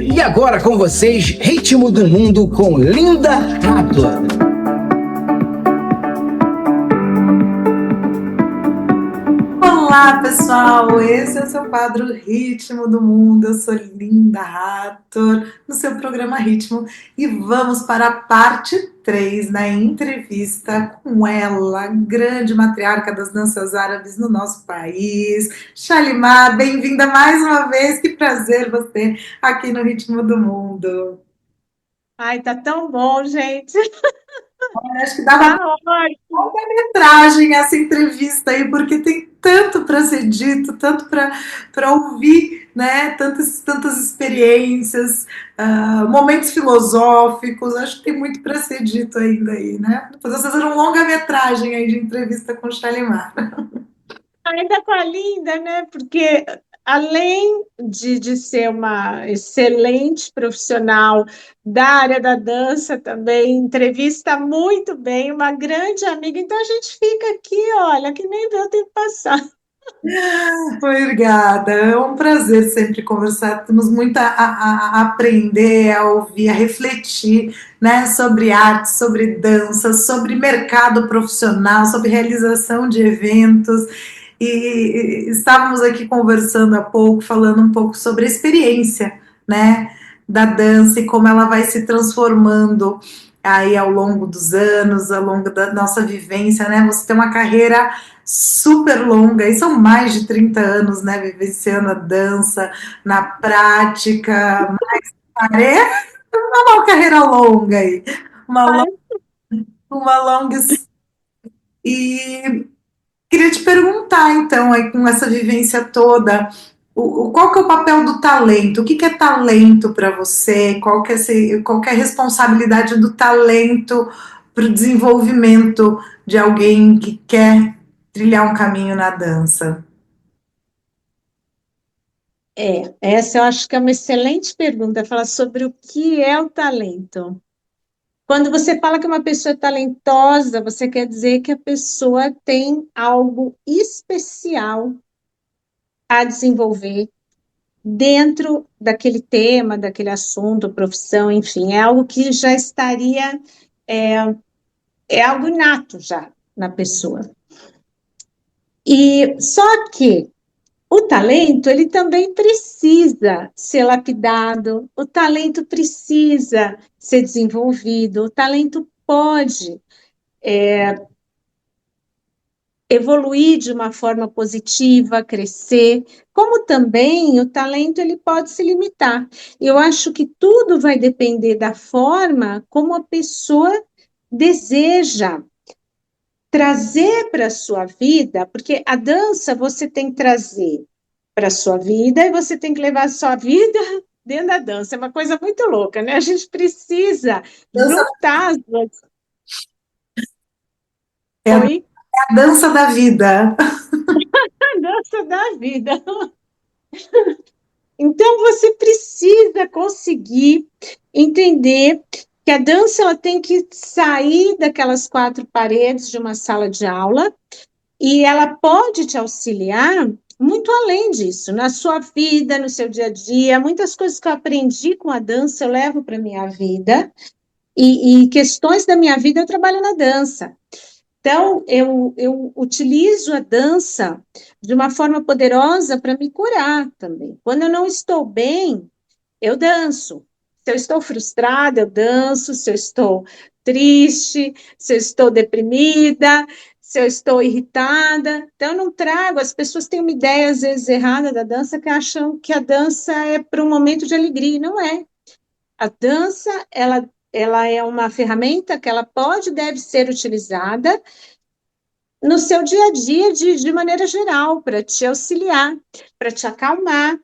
E agora com vocês, Ritmo do Mundo com Linda Hathor. Olá, pessoal! Esse é o seu quadro Ritmo do Mundo. Eu sou Linda Hathor, no seu programa Ritmo, e vamos para a parte 3 na entrevista com ela, grande matriarca das danças árabes no nosso país, Shalimar. Bem-vinda mais uma vez, que prazer você aqui no Ritmo do Mundo. Ai, tá tão bom, gente. Acho que dava Tá ótimo. metragem essa entrevista aí, porque tem tanto para ser dito, tanto para ouvir, né? Tantas experiências, momentos filosóficos. Acho que tem muito para ser dito ainda aí, né? Depois vocês fazer um longa-metragem aí de entrevista com o Shalimar. Ainda com a Linda, né? Porque além de ser uma excelente profissional da área da dança também, entrevista muito bem, uma grande amiga. Então a gente fica aqui, olha, que nem vê o tempo passar. Obrigada, é um prazer sempre conversar. Temos muito a aprender, a ouvir, a refletir, né, sobre arte, sobre dança, sobre mercado profissional, sobre realização de eventos. E estávamos aqui conversando há pouco, falando um pouco sobre a experiência, né, da dança e como ela vai se transformando aí ao longo dos anos, ao longo da nossa vivência, né? Você tem uma carreira super longa, e são mais de 30 anos, né, vivenciando a dança na prática, parece uma carreira longa aí, uma, uma longa. E queria te perguntar, então, aí com essa vivência toda, qual que é o papel do talento? O que, que é talento para você? Qual que é a responsabilidade do talento para o desenvolvimento de alguém que quer trilhar um caminho na dança? Essa eu acho que é uma excelente pergunta, falar sobre o que é o talento. Quando você fala que uma pessoa é talentosa, você quer dizer que a pessoa tem algo especial a desenvolver dentro daquele tema, daquele assunto, profissão, enfim, é algo que já estaria, é, é algo inato já na pessoa. E só que o talento, ele também precisa ser lapidado, o talento precisa ser desenvolvido, o talento pode evoluir de uma forma positiva, crescer, como também o talento ele pode se limitar. Eu acho que tudo vai depender da forma como a pessoa deseja trazer para a sua vida, porque a dança você tem que trazer para a sua vida e você tem que levar a sua vida dentro da dança. É uma coisa muito louca, né? A gente precisa Dança juntar as duas. é Oi? a dança da vida. A dança da vida. Então, você precisa conseguir entender que a dança ela tem que sair daquelas quatro paredes de uma sala de aula e ela pode te auxiliar muito além disso, na sua vida, no seu dia a dia. Muitas coisas que eu aprendi com a dança eu levo para a minha vida e questões da minha vida eu trabalho na dança. Então, eu utilizo a dança de uma forma poderosa para me curar também. Quando eu não estou bem, eu danço. Se eu estou frustrada, eu danço. Se eu estou triste, se eu estou deprimida, se eu estou irritada. Então, eu não trago. As pessoas têm uma ideia, às vezes, errada da dança, que acham que a dança é para um momento de alegria. E não é. A dança, ela é uma ferramenta que ela pode e deve ser utilizada no seu dia a dia, de maneira geral, para te auxiliar, para te acalmar,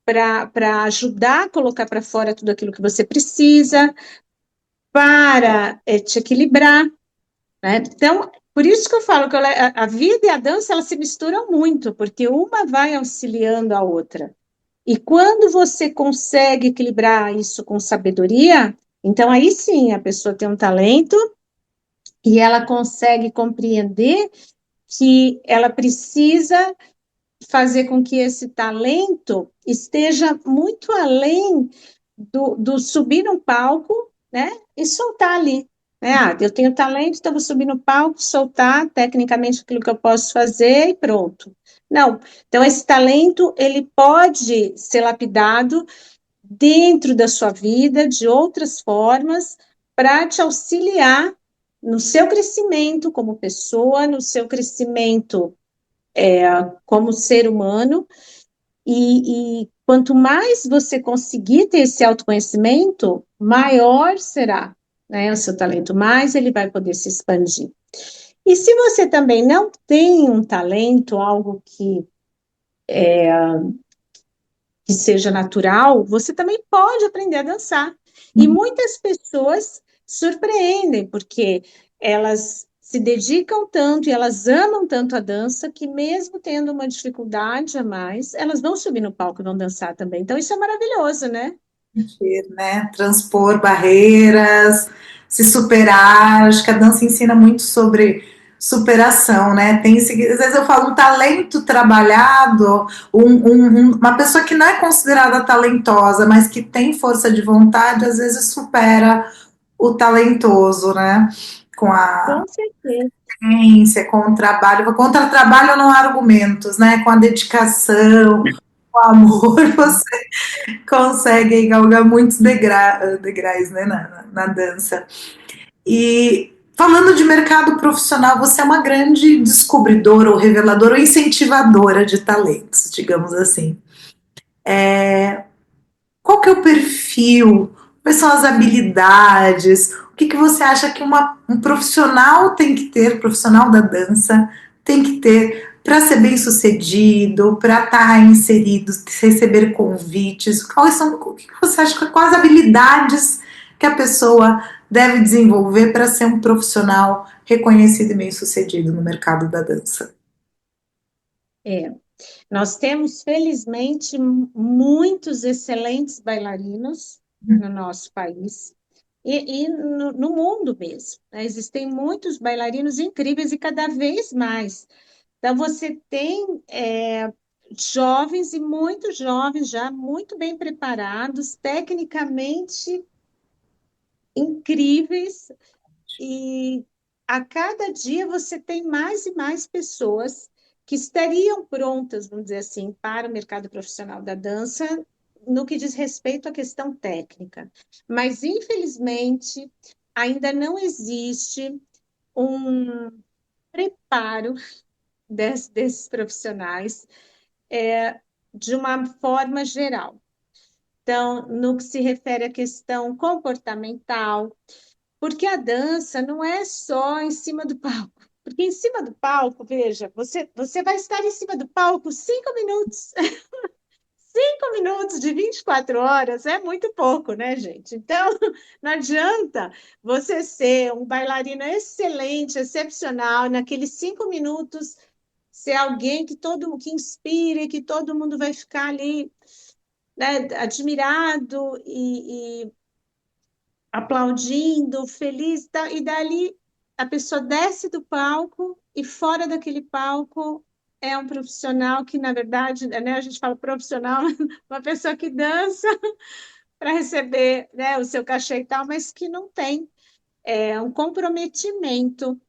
para ajudar a colocar para fora tudo aquilo que você precisa, para te equilibrar, né? Então, por isso que eu falo que a vida e a dança elas se misturam muito, porque uma vai auxiliando a outra. E quando você consegue equilibrar isso com sabedoria, então aí sim a pessoa tem um talento e ela consegue compreender que ela precisa fazer com que esse talento esteja muito além do subir no palco, né, e soltar ali. Né? Ah, eu tenho talento, então vou subir no palco, soltar tecnicamente aquilo que eu posso fazer e pronto. Não, então esse talento, ele pode ser lapidado dentro da sua vida, de outras formas, para te auxiliar no seu crescimento como pessoa, no seu crescimento como ser humano, e quanto mais você conseguir ter esse autoconhecimento, maior será, né, o seu talento, mais ele vai poder se expandir. E se você também não tem um talento, algo que seja natural, você também pode aprender a dançar. E muitas pessoas surpreendem, porque elas se dedicam tanto e elas amam tanto a dança que, mesmo tendo uma dificuldade a mais, elas vão subir no palco e vão dançar também. Então, isso é maravilhoso, né? Né? Transpor barreiras, se superar. Acho que a dança ensina muito sobre superação, né? Tem, às vezes eu falo um talento trabalhado, uma pessoa que não é considerada talentosa, mas que tem força de vontade, às vezes supera o talentoso, né? Com a Com certeza. ciência, com o trabalho. Contra o trabalho não há argumentos, né? Com a dedicação, com o amor, você consegue galgar muitos degraus, né, na dança. E falando de mercado profissional, você é uma grande descobridora ou reveladora ou incentivadora de talentos, digamos assim. Qual que é o perfil? Quais são as habilidades? O que você acha que um profissional tem que ter, profissional da dança, tem que ter para ser bem sucedido, para estar inserido, receber convites? O que você acha, quais habilidades que a pessoa deve desenvolver para ser um profissional reconhecido e bem sucedido no mercado da dança? É. Nós temos, felizmente, muitos excelentes bailarinos no nosso país e no mundo mesmo. Né? Existem muitos bailarinos incríveis e cada vez mais. Então, você tem jovens e muitos jovens já muito bem preparados, tecnicamente incríveis, e a cada dia você tem mais e mais pessoas que estariam prontas, vamos dizer assim, para o mercado profissional da dança, no que diz respeito à questão técnica. Mas, infelizmente, ainda não existe um preparo desses profissionais de uma forma geral. Então, no que se refere à questão comportamental, porque a dança não é só em cima do palco. Porque em cima do palco, veja, você vai estar em cima do palco 5 minutos. 5 minutos de 24 horas é muito pouco, né, gente? Então, não adianta você ser um bailarino excelente, excepcional, naqueles 5 minutos, ser alguém que inspire, que todo mundo vai ficar ali, né, admirado e aplaudindo, feliz, tá? E dali a pessoa desce do palco e fora daquele palco é um profissional que, na verdade, né, a gente fala profissional, uma pessoa que dança para receber, né, o seu cachê e tal, mas que não tem um comprometimento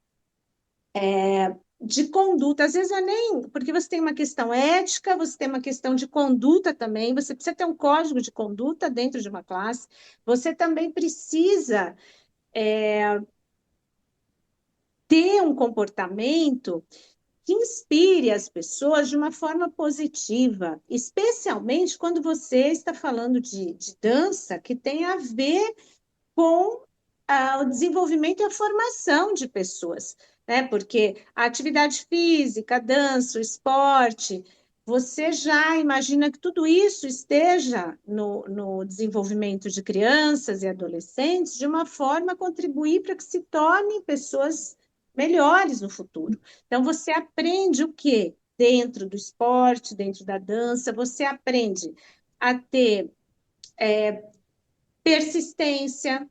de conduta. Às vezes não é nem porque você tem uma questão ética, você tem uma questão de conduta também, você precisa ter um código de conduta dentro de uma classe, você também precisa ter um comportamento que inspire as pessoas de uma forma positiva, especialmente quando você está falando de dança que tem a ver com o desenvolvimento e a formação de pessoas, né? Porque a atividade física, a dança, o esporte, você já imagina que tudo isso esteja no desenvolvimento de crianças e adolescentes de uma forma a contribuir para que se tornem pessoas melhores no futuro. Então, você aprende o quê? Dentro do esporte, dentro da dança, você aprende a ter persistência,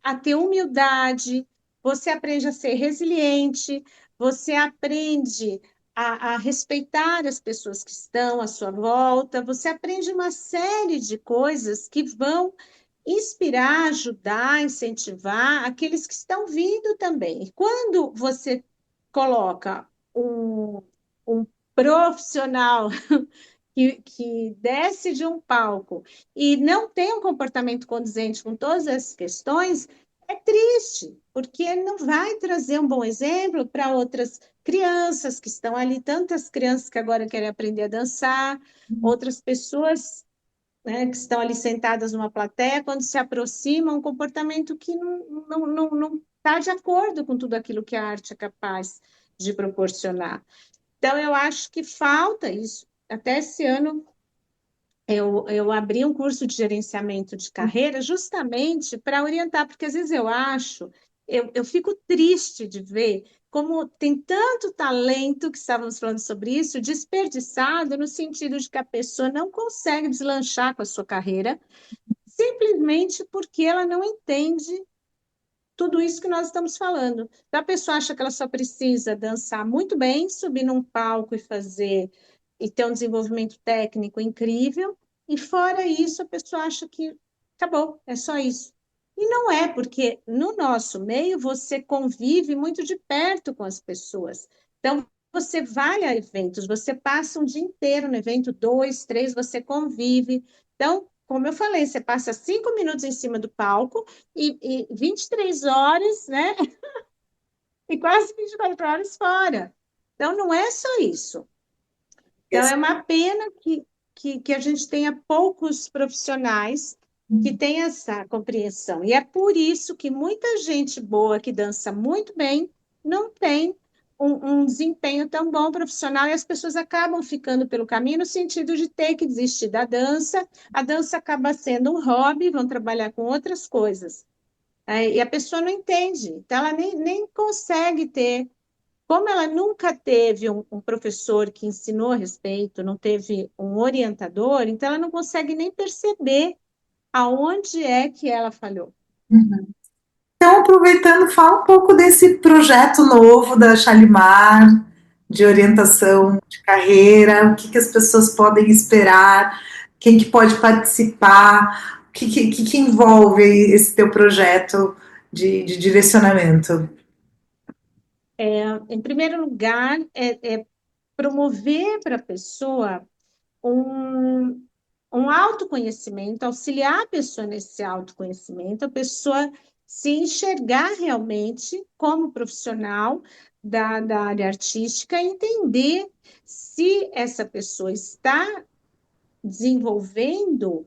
a ter humildade, você aprende a ser resiliente, você aprende a respeitar as pessoas que estão à sua volta, você aprende uma série de coisas que vão inspirar, ajudar, incentivar aqueles que estão vindo também. E quando você coloca um profissional que desce de um palco e não tem um comportamento condizente com todas essas questões, é triste, porque ele não vai trazer um bom exemplo para outras crianças que estão ali, tantas crianças que agora querem aprender a dançar, outras pessoas, né, que estão ali sentadas numa plateia, quando se aproximam, um comportamento que não está de acordo com tudo aquilo que a arte é capaz de proporcionar. Então, eu acho que falta isso. Até esse ano, eu abri um curso de gerenciamento de carreira justamente para orientar, porque às vezes eu fico triste de ver como tem tanto talento, que estávamos falando sobre isso, desperdiçado no sentido de que a pessoa não consegue deslanchar com a sua carreira, simplesmente porque ela não entende tudo isso que nós estamos falando. Então, a pessoa acha que ela só precisa dançar muito bem, subir num palco e ter um desenvolvimento técnico incrível, e fora isso, a pessoa acha que acabou, é só isso. E não é, porque no nosso meio você convive muito de perto com as pessoas. Então, você vai a eventos, você passa um dia inteiro no evento, dois, três, você convive. Então, como eu falei, você passa 5 minutos em cima do palco e 23 horas, né? E quase 24 horas fora. Então, não é só isso. Então, é uma pena que a gente tenha poucos profissionais que têm essa compreensão. E é por isso que muita gente boa que dança muito bem não tem um desempenho tão bom profissional e as pessoas acabam ficando pelo caminho no sentido de ter que desistir da dança. A dança acaba sendo um hobby, vão trabalhar com outras coisas. E a pessoa não entende, então ela nem consegue ter, como ela nunca teve um professor que ensinou a respeito, não teve um orientador, então ela não consegue nem perceber aonde é que ela falhou. Então, aproveitando, fala um pouco desse projeto novo da Shalimar, de orientação de carreira, o que, que as pessoas podem esperar, quem que pode participar, o que envolve esse teu projeto de direcionamento. Em primeiro lugar, é promover para a pessoa um, um autoconhecimento, auxiliar a pessoa nesse autoconhecimento, a pessoa se enxergar realmente como profissional da área artística, entender se essa pessoa está desenvolvendo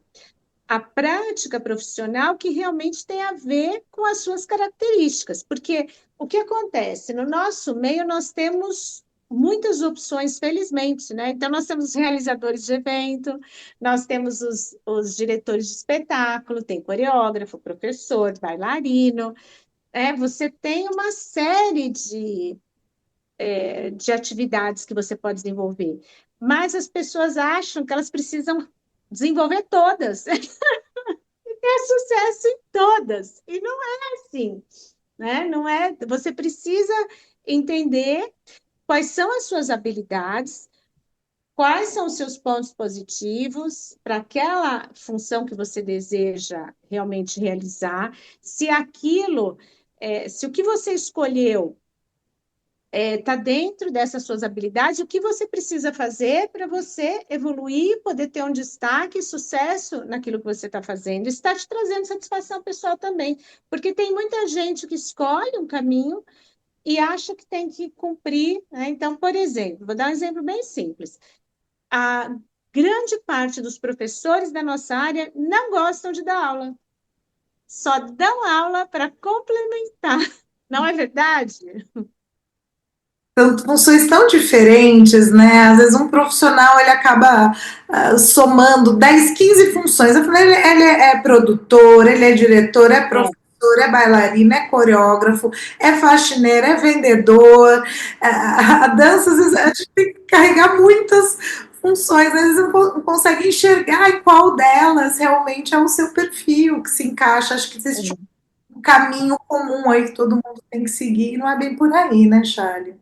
a prática profissional que realmente tem a ver com as suas características, porque o que acontece? No nosso meio, nós temos muitas opções, felizmente, né? Então, nós temos realizadores de evento, nós temos os diretores de espetáculo, tem coreógrafo, professor, bailarino, você tem uma série de atividades que você pode desenvolver, mas as pessoas acham que elas precisam desenvolver todas. Ter sucesso em todas. E não é assim, né? Não é. Você precisa entender quais são as suas habilidades, quais são os seus pontos positivos para aquela função que você deseja realmente realizar, se aquilo, se o que você escolheu está dentro dessas suas habilidades, o que você precisa fazer para você evoluir, poder ter um destaque e sucesso naquilo que você está fazendo. Isso está te trazendo satisfação pessoal também, porque tem muita gente que escolhe um caminho e acha que tem que cumprir, né? Então, por exemplo, vou dar um exemplo bem simples. A grande parte dos professores da nossa área não gostam de dar aula, só dão aula para complementar. Não é verdade? São funções tão diferentes, né? Às vezes um profissional ele acaba somando 10, 15 funções. Eu falei, ele é produtor, ele é diretor, é É. professor, é bailarino, é coreógrafo, é faxineiro, é vendedor. A dança, às vezes, a gente tem que carregar muitas funções, às vezes não consegue enxergar em qual delas realmente é o seu perfil que se encaixa. Acho que existe um caminho comum aí que todo mundo tem que seguir, e não é bem por aí, né, Charlie?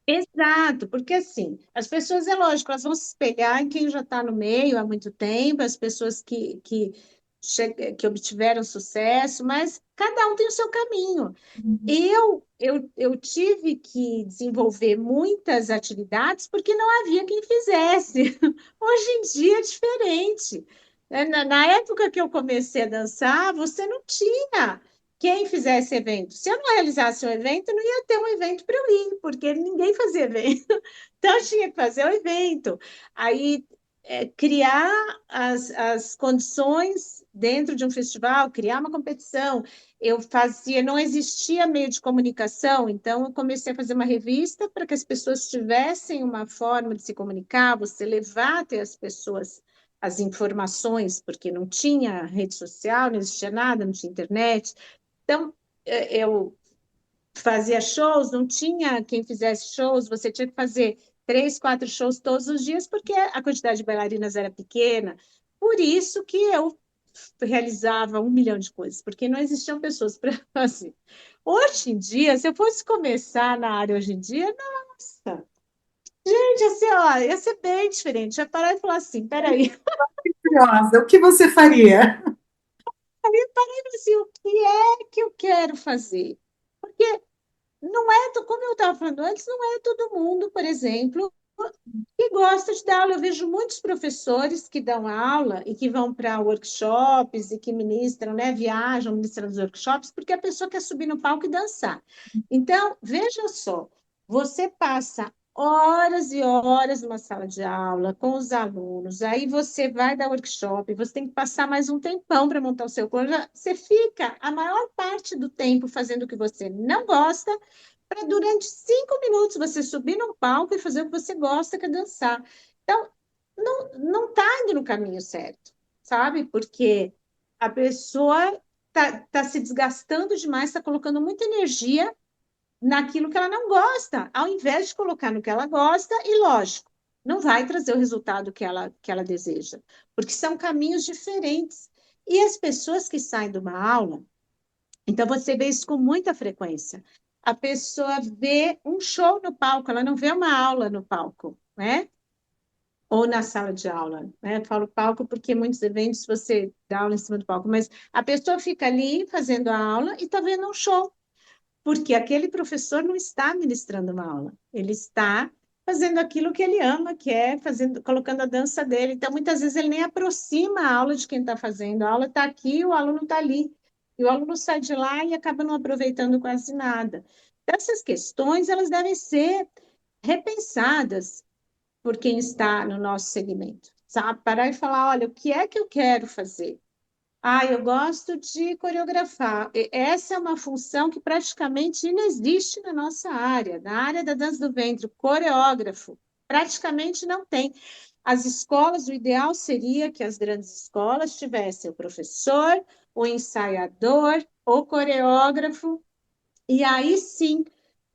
Exato, porque assim, as pessoas, é lógico, elas vão se espelhar em quem já está no meio há muito tempo, as pessoas que que obtiveram sucesso, mas cada um tem o seu caminho. Eu tive que desenvolver muitas atividades porque não havia quem fizesse. Hoje em dia é diferente. Na época que eu comecei a dançar, você não tinha quem fizesse evento. Se eu não realizasse um evento, não ia ter um evento para eu ir, porque ninguém fazia evento. Então, eu tinha que fazer o evento. Aí, criar as condições dentro de um festival, criar uma competição. Eu fazia, não existia meio de comunicação, então eu comecei a fazer uma revista para que as pessoas tivessem uma forma de se comunicar, você levar até as pessoas as informações, porque não tinha rede social, não existia nada, não tinha internet. Então, eu fazia shows, não tinha quem fizesse shows, você tinha que fazer 3, 4 shows todos os dias, porque a quantidade de bailarinas era pequena. Por isso que eu realizava 1 milhão de coisas, porque não existiam pessoas para fazer. Hoje em dia, se eu fosse começar na área hoje em dia, nossa, gente, assim, ó, ia ser bem diferente. Eu ia parar e falar assim, peraí, Curiosa, o que você faria? assim, o que é que eu quero fazer? Porque não é, como eu estava falando antes, não é todo mundo, por exemplo, que gosta de dar aula. Eu vejo muitos professores que dão aula e que vão para workshops e que ministram, né, viajam ministrando os workshops, porque a pessoa quer subir no palco e dançar. Então, veja só, você passa horas e horas numa sala de aula com os alunos, aí você vai dar workshop, você tem que passar mais um tempão para montar o seu plano, você fica a maior parte do tempo fazendo o que você não gosta, para durante 5 minutos você subir num palco e fazer o que você gosta, que é dançar. Então, não está indo no caminho certo, sabe? Porque a pessoa tá se desgastando demais, está colocando muita energia naquilo que ela não gosta, ao invés de colocar no que ela gosta, e lógico, não vai trazer o resultado que ela deseja, porque são caminhos diferentes. E as pessoas que saem de uma aula, então você vê isso com muita frequência. A pessoa vê um show no palco, ela não vê uma aula no palco, né? Ou na sala de aula, né? Eu falo palco porque muitos eventos você dá aula em cima do palco, mas a pessoa fica ali fazendo a aula e está vendo um show, porque aquele professor não está ministrando uma aula, ele está fazendo aquilo que ele ama, que é fazendo, colocando a dança dele. Então, muitas vezes ele nem aproxima a aula de quem está fazendo. A aula está aqui, o aluno está ali. E o aluno sai de lá e acaba não aproveitando quase nada. Então, essas questões, elas devem ser repensadas por quem está no nosso segmento, sabe? Parar e falar, olha, o que é que eu quero fazer? Ah, eu gosto de coreografar. Essa é uma função que praticamente inexiste na nossa área. Na área da dança do ventre, o coreógrafo praticamente não tem. As escolas, o ideal seria que as grandes escolas tivessem o professor, o ensaiador, o coreógrafo, e aí sim,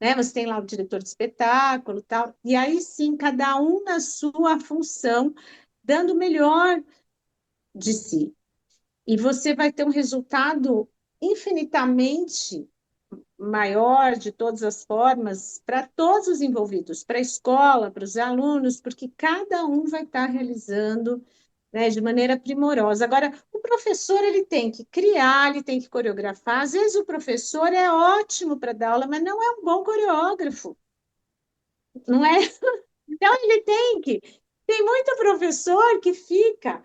né, você tem lá o diretor de espetáculo, tal, e aí sim, cada um na sua função, dando o melhor de si. E você vai ter um resultado infinitamente maior, de todas as formas, para todos os envolvidos, para a escola, para os alunos, porque cada um vai estar realizando, né, de maneira primorosa. Agora, o professor ele tem que criar, ele tem que coreografar. Às vezes o professor é ótimo para dar aula, mas não é um bom coreógrafo, não é? Então ele tem que. Tem muito professor que fica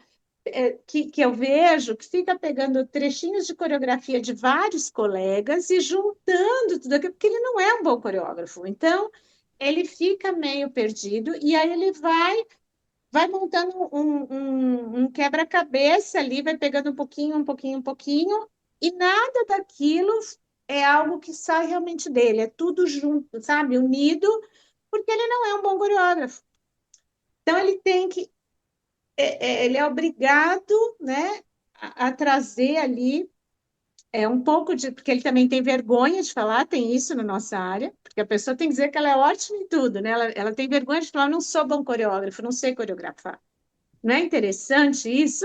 que eu vejo que fica pegando trechinhos de coreografia de vários colegas e juntando tudo aquilo, porque ele não é um bom coreógrafo. Então, ele fica meio perdido e aí ele vai montando um quebra-cabeça ali, vai pegando um pouquinho, um pouquinho, um pouquinho, e nada daquilo é algo que sai realmente dele, é tudo junto, sabe? Unido, porque ele não é um bom coreógrafo. Então, ele tem que ele é obrigado, né, a trazer ali um pouco de, porque ele também tem vergonha de falar, tem isso na nossa área, porque a pessoa tem que dizer que ela é ótima em tudo, né? Ela tem vergonha de falar, eu não sou bom coreógrafo, não sei coreografar. Não é interessante isso?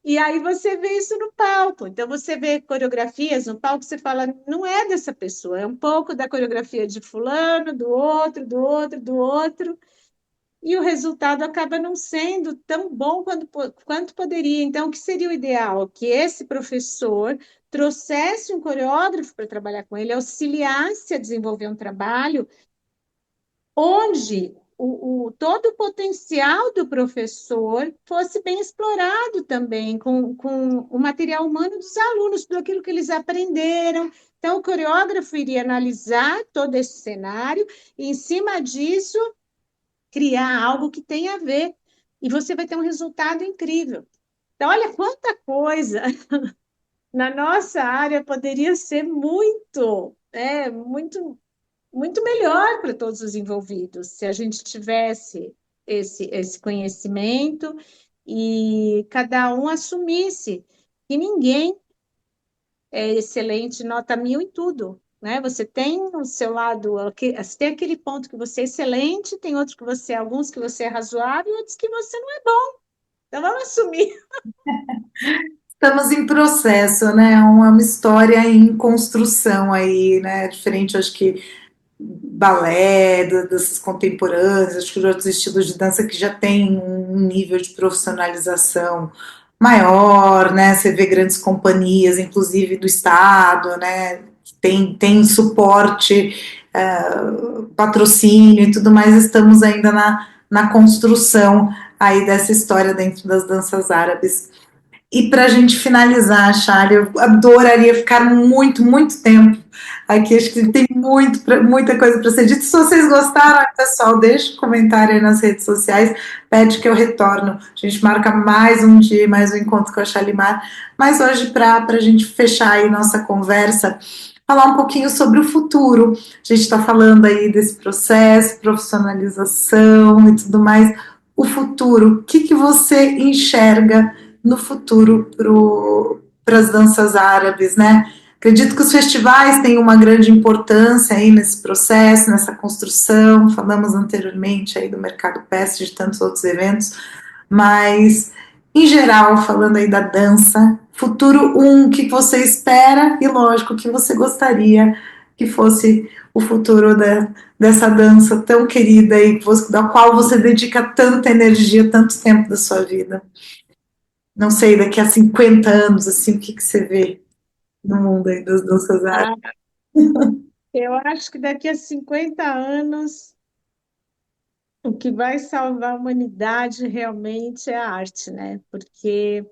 E aí você vê isso no palco. Então você vê coreografias no palco, você fala, não é dessa pessoa, é um pouco da coreografia de fulano, do outro, do outro, do outro. e o resultado acaba não sendo tão bom quanto poderia. Então, o que seria o ideal? Que esse professor trouxesse um coreógrafo para trabalhar com ele, auxiliasse a desenvolver um trabalho onde todo o potencial do professor fosse bem explorado também, com o material humano dos alunos, tudo aquilo que eles aprenderam. Então, o coreógrafo iria analisar todo esse cenário e, em cima disso, criar algo que tenha a ver. E você vai ter um resultado incrível. Então, olha quanta coisa na nossa área poderia ser muito melhor para todos os envolvidos, se a gente tivesse esse conhecimento e cada um assumisse que ninguém é excelente, nota 1000 em tudo, né? Você tem o seu lado, você tem aquele ponto que você é excelente, tem outros que você, alguns que você é razoável, e outros que você não é bom. Então vamos assumir. Estamos em processo, né? Uma história em construção aí, né? Diferente, acho que balé, danças contemporâneas, acho que de outros estilos de dança que já tem um nível de profissionalização maior, né? Você vê grandes companhias, inclusive do Estado, né? Tem suporte, patrocínio e tudo mais. Estamos ainda na construção aí dessa história dentro das danças árabes. E para a gente finalizar, Charlie, eu adoraria ficar muito, muito tempo aqui. Acho que tem muita coisa para ser dita. Se vocês gostaram, pessoal, deixe um comentário aí nas redes sociais. Pede que eu retorno. A gente marca mais um dia, mais um encontro com a Shalimar. Mas hoje, para a gente fechar aí nossa conversa, falar um pouquinho sobre o futuro. A gente está falando aí desse processo, profissionalização e tudo mais. O futuro, o que você enxerga no futuro para as danças árabes, né? Acredito que os festivais têm uma grande importância aí nesse processo, nessa construção. Falamos anteriormente aí do Mercado Pest e de tantos outros eventos, mas em geral, falando aí da dança, futuro o que você espera e, lógico, o que você gostaria que fosse o futuro dessa dança tão querida e da qual você dedica tanta energia, tanto tempo da sua vida. Não sei, daqui a 50 anos, assim, o que você vê no mundo aí das danças árabes? Ah, eu acho que daqui a 50 anos o que vai salvar a humanidade realmente é a arte, né? Porque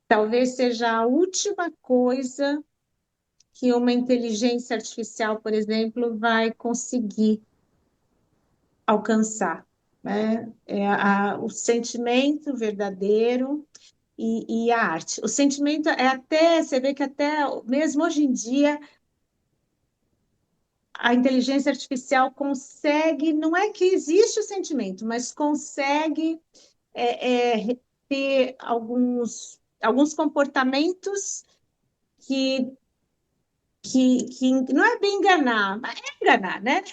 talvez seja a última coisa que uma inteligência artificial, por exemplo, vai conseguir alcançar, né? O sentimento verdadeiro e a arte. O sentimento é até, você vê que até mesmo hoje em dia a inteligência artificial consegue, não é que existe o sentimento, mas consegue ter alguns comportamentos que, que não é bem enganar, mas é enganar, né?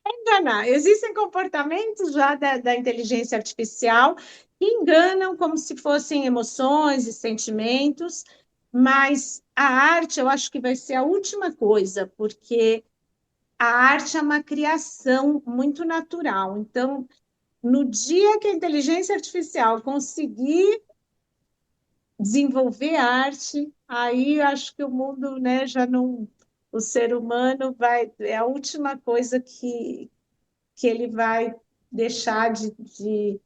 Enganar. Existem comportamentos já da inteligência artificial que enganam como se fossem emoções e sentimentos, mas a arte eu acho que vai ser a última coisa, porque a arte é uma criação muito natural. Então, no dia que a inteligência artificial conseguir desenvolver arte, aí eu acho que o mundo, né, já não. O ser humano vai. É a última coisa que ele vai deixar de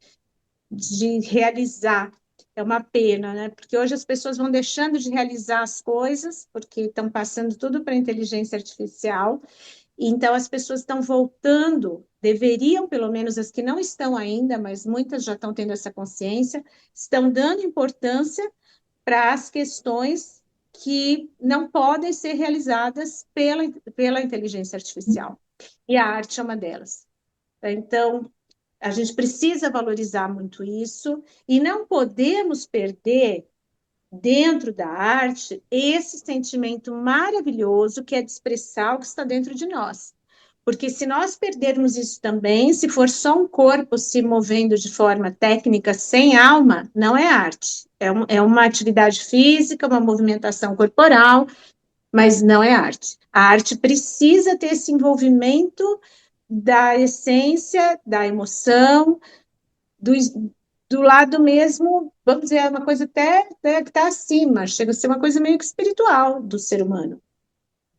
realizar. É uma pena, né? Porque hoje as pessoas vão deixando de realizar as coisas, porque estão passando tudo para a inteligência artificial, e então as pessoas estão voltando, deveriam, pelo menos as que não estão ainda, mas muitas já estão tendo essa consciência, estão dando importância para as questões que não podem ser realizadas pela inteligência artificial. E a arte é uma delas. Então, a gente precisa valorizar muito isso e não podemos perder, dentro da arte, esse sentimento maravilhoso que é de expressar o que está dentro de nós. Porque se nós perdermos isso também, se for só um corpo se movendo de forma técnica, sem alma, não é arte. É uma atividade física, uma movimentação corporal, mas não é arte. A arte precisa ter esse envolvimento da essência, da emoção, do lado mesmo, vamos dizer, uma coisa até que está acima, chega a ser uma coisa meio que espiritual do ser humano.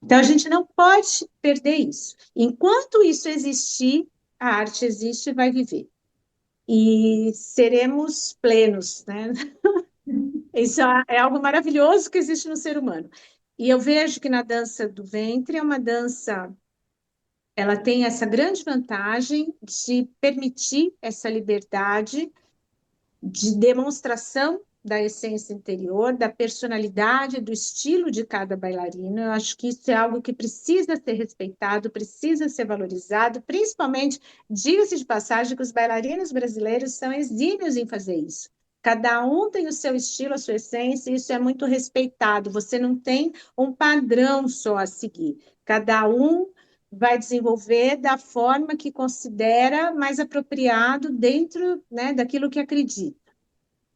Então, a gente não pode perder isso. Enquanto isso existir, a arte existe e vai viver. E seremos plenos, né? Isso é algo maravilhoso que existe no ser humano. E eu vejo que na dança do ventre é uma dança, ela tem essa grande vantagem de permitir essa liberdade de demonstração da essência interior, da personalidade, do estilo de cada bailarino. Eu acho que isso é algo que precisa ser respeitado, precisa ser valorizado, principalmente, diga-se de passagem, que os bailarinos brasileiros são exímios em fazer isso. Cada um tem o seu estilo, a sua essência, e isso é muito respeitado. Você não tem um padrão só a seguir. Cada um vai desenvolver da forma que considera mais apropriado dentro, né, daquilo que acredita.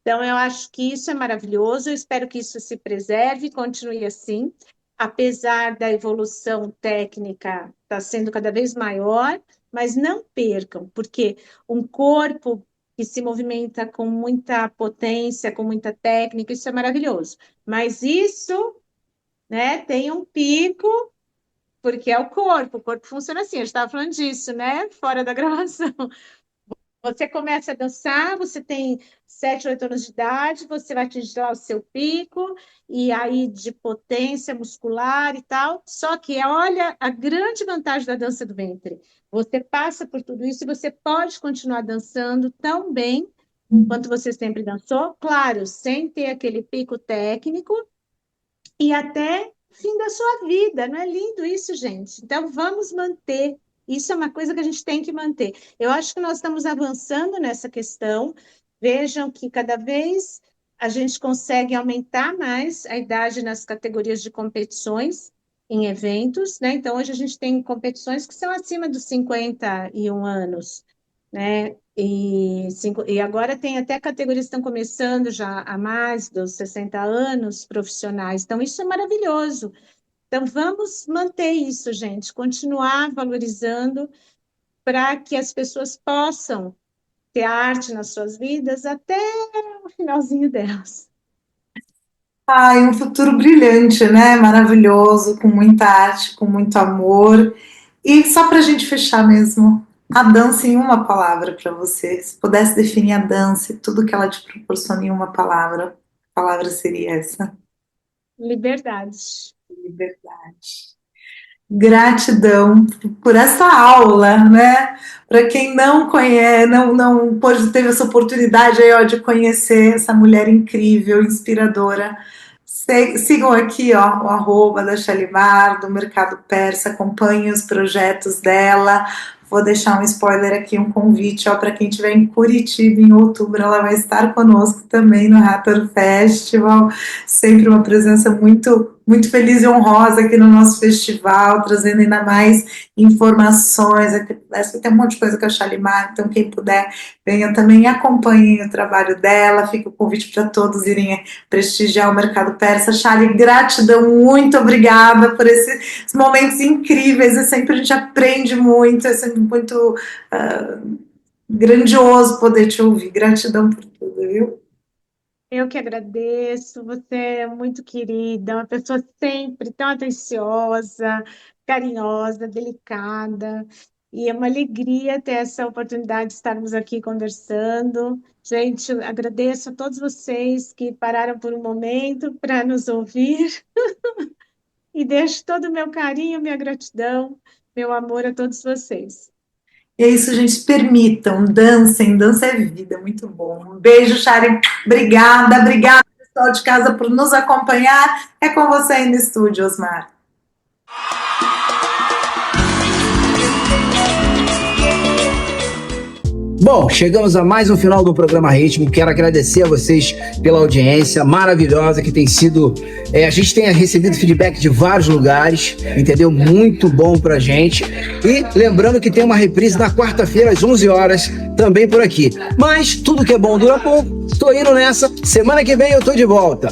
Então, eu acho que isso é maravilhoso, eu espero que isso se preserve e continue assim, apesar da evolução técnica estar sendo cada vez maior, mas não percam, porque um corpo que se movimenta com muita potência, com muita técnica, isso é maravilhoso. Mas isso, né, tem um pico, porque é o corpo funciona assim, a gente estava falando disso, né, fora da gravação. Você começa a dançar, você tem 7, 8 anos de idade, você vai atingir lá o seu pico, e aí de potência muscular e tal. Só que olha a grande vantagem da dança do ventre. Você passa por tudo isso e você pode continuar dançando tão bem quanto você sempre dançou, claro, sem ter aquele pico técnico, e até fim da sua vida. Não é lindo isso, gente? Então, vamos manter. Isso é uma coisa que a gente tem que manter. Eu acho que nós estamos avançando nessa questão. Vejam que cada vez a gente consegue aumentar mais a idade nas categorias de competições em eventos, né? Então, hoje a gente tem competições que são acima dos 51 anos, né? E agora tem até categorias que estão começando já a mais dos 60 anos profissionais. Então, isso é maravilhoso. Então, vamos manter isso, gente, continuar valorizando para que as pessoas possam ter arte nas suas vidas até o finalzinho delas. Ai, um futuro brilhante, né? Maravilhoso, com muita arte, com muito amor. E só para a gente fechar mesmo, a dança em uma palavra para você. Se pudesse definir a dança e tudo que ela te proporciona em uma palavra, que palavra seria essa? Liberdade. Liberdade. Gratidão por essa aula, né? Para quem não conhece, não pôde ter essa oportunidade aí, ó, de conhecer essa mulher incrível, inspiradora. Sigam aqui, ó, o arroba da Shalimar, do Mercado Persa, acompanhem os projetos dela. Vou deixar um spoiler aqui, um convite, ó, para quem estiver em Curitiba em outubro, ela vai estar conosco também no Hathor Festival, sempre uma presença muito feliz e honrosa aqui no nosso festival, trazendo ainda mais informações. Parece que tem um monte de coisa com a Shalimar, então quem puder, venha também e acompanhem o trabalho dela. Fica o convite para todos irem prestigiar o Mercado Persa. Shali, gratidão, muito obrigada por esses momentos incríveis, e sempre a gente aprende muito, é sempre muito grandioso poder te ouvir. Gratidão por tudo, viu? Eu que agradeço, você é muito querida, uma pessoa sempre tão atenciosa, carinhosa, delicada, e é uma alegria ter essa oportunidade de estarmos aqui conversando. Gente, eu agradeço a todos vocês que pararam por um momento para nos ouvir, e deixo todo o meu carinho, minha gratidão, meu amor a todos vocês. E é isso, gente. Permitam, dancem, dança é vida, muito bom. Um beijo, Shari. Obrigada, pessoal de casa, por nos acompanhar. É com você aí no estúdio, Osmar. Bom, chegamos a mais um final do programa Ritmo. Quero agradecer a vocês pela audiência maravilhosa que tem sido. A gente tem recebido feedback de vários lugares, entendeu? Muito bom pra gente. E lembrando que tem uma reprise na quarta-feira às 11 horas, também por aqui. Mas tudo que é bom dura pouco. Tô indo nessa. Semana que vem eu tô de volta.